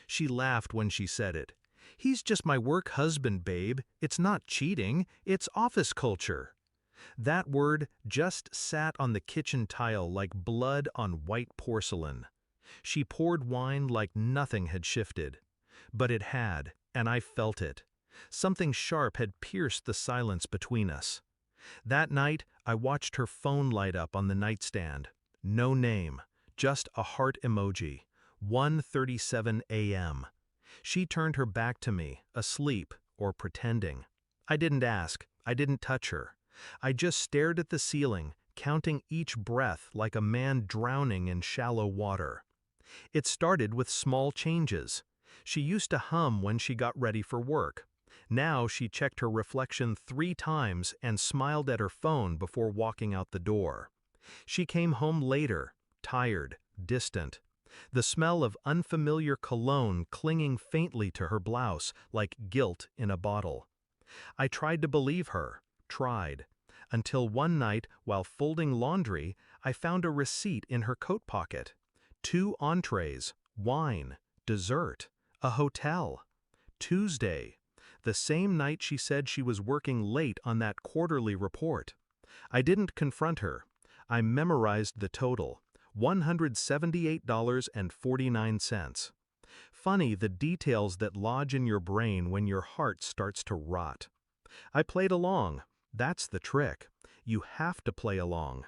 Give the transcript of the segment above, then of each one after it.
She laughed when she said it. "He's just my work husband, babe. It's not cheating, it's office culture." That word just sat on the kitchen tile like blood on white porcelain. She poured wine like nothing had shifted. But it had, and I felt it. Something sharp had pierced the silence between us. That night, I watched her phone light up on the nightstand. No name, just a heart emoji. 1:37 a.m. She turned her back to me, asleep or pretending. I didn't ask, I didn't touch her. I just stared at the ceiling, counting each breath like a man drowning in shallow water. It started with small changes. She used to hum when she got ready for work. Now she checked her reflection 3 times and smiled at her phone before walking out the door. She came home later, tired, distant. The smell of unfamiliar cologne clinging faintly to her blouse like guilt in a bottle. I tried to believe her, tried, until one night while folding laundry, I found a receipt in her coat pocket. 2 entrees, wine, dessert, a hotel. Tuesday, the same night she said she was working late on that quarterly report. I didn't confront her. I memorized the total, $178.49. Funny the details that lodge in your brain when your heart starts to rot. I played along. That's the trick. You have to play along.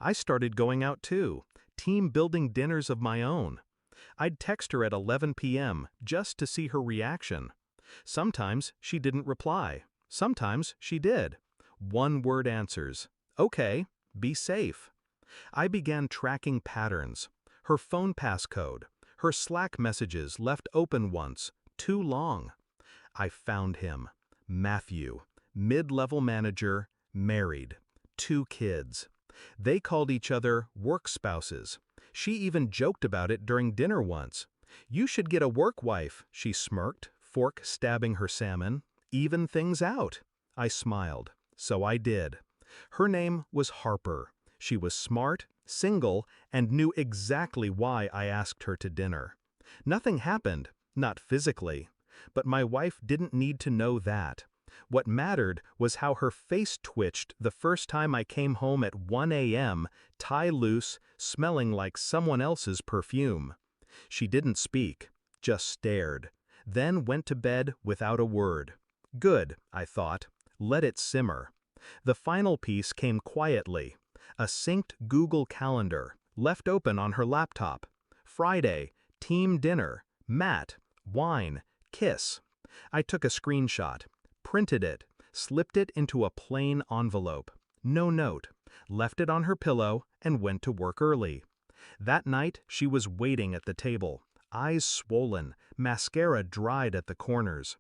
I started going out too, team-building dinners of my own. I'd text her at 11 p.m. just to see her reaction. Sometimes she didn't reply. Sometimes she did. One-word answers. Okay, be safe. I began tracking patterns. Her phone passcode. Her Slack messages left open once, too long. I found him. Matthew. Mid-level manager, married. 2 kids. They called each other work spouses. She even joked about it during dinner once. "You should get a work wife," she smirked, fork stabbing her salmon. "Even things out." I smiled. So I did. Her name was Harper. She was smart, single, and knew exactly why I asked her to dinner. Nothing happened, not physically. But my wife didn't need to know that. What mattered was how her face twitched the first time I came home at 1 a.m., tie loose, smelling like someone else's perfume. She didn't speak, just stared, then went to bed without a word. Good, I thought. Let it simmer. The final piece came quietly. A synced Google Calendar, left open on her laptop. Friday, team dinner, Matt, wine, kiss. I took a screenshot, printed it, slipped it into a plain envelope. No note. Left it on her pillow and went to work early. That night she was waiting at the table, eyes swollen, mascara dried at the corners.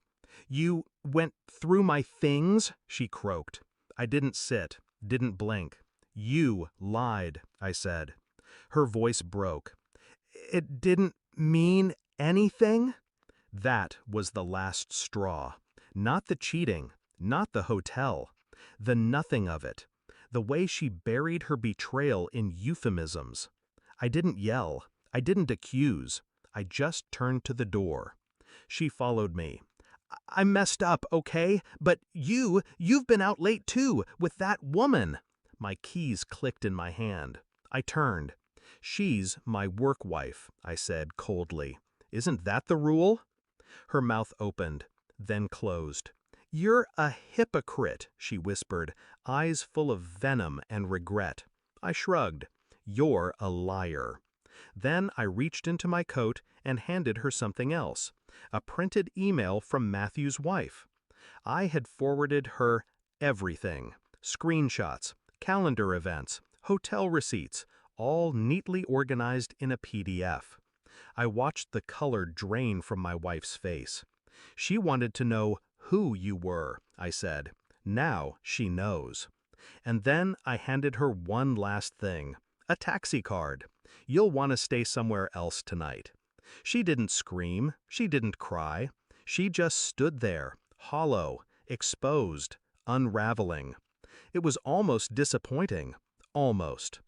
"You went through my things?" she croaked. I didn't sit, didn't blink. "You lied," I said. Her voice broke. "It didn't mean anything?" That was the last straw. Not the cheating, not the hotel. The nothing of it. The way she buried her betrayal in euphemisms. I didn't yell. I didn't accuse. I just turned to the door. She followed me. "I messed up, okay? But you've been out late too, with that woman." My keys clicked in my hand. I turned. "She's my work wife," I said coldly. "Isn't that the rule?" Her mouth opened, then closed. "You're a hypocrite," she whispered, eyes full of venom and regret. I shrugged. "You're a liar." Then I reached into my coat and handed her something else, a printed email from Matthew's wife. I had forwarded her everything, screenshots, calendar events, hotel receipts, all neatly organized in a PDF. I watched the color drain from my wife's face. She wanted to know who you were, I said. Now she knows. And then I handed her one last thing, a taxi card. "You'll want to stay somewhere else tonight." She didn't scream, she didn't cry. She just stood there, hollow, exposed, unraveling. It was almost disappointing. Almost.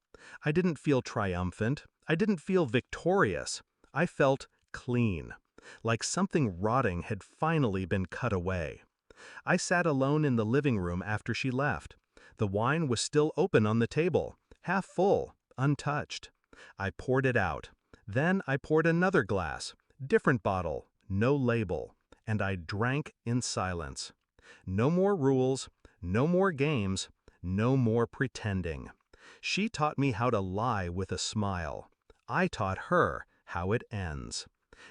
I didn't feel triumphant. I didn't feel victorious. I felt clean. like something rotting had finally been cut away. I sat alone in the living room after she left. The wine was still open on the table, half full, untouched. I poured it out. Then I poured another glass, different bottle, no label, and I drank in silence. No more rules, no more games, no more pretending. She taught me how to lie with a smile. I taught her how it ends.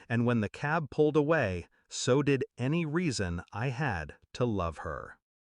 And when the cab pulled away, so did any reason I had to love her.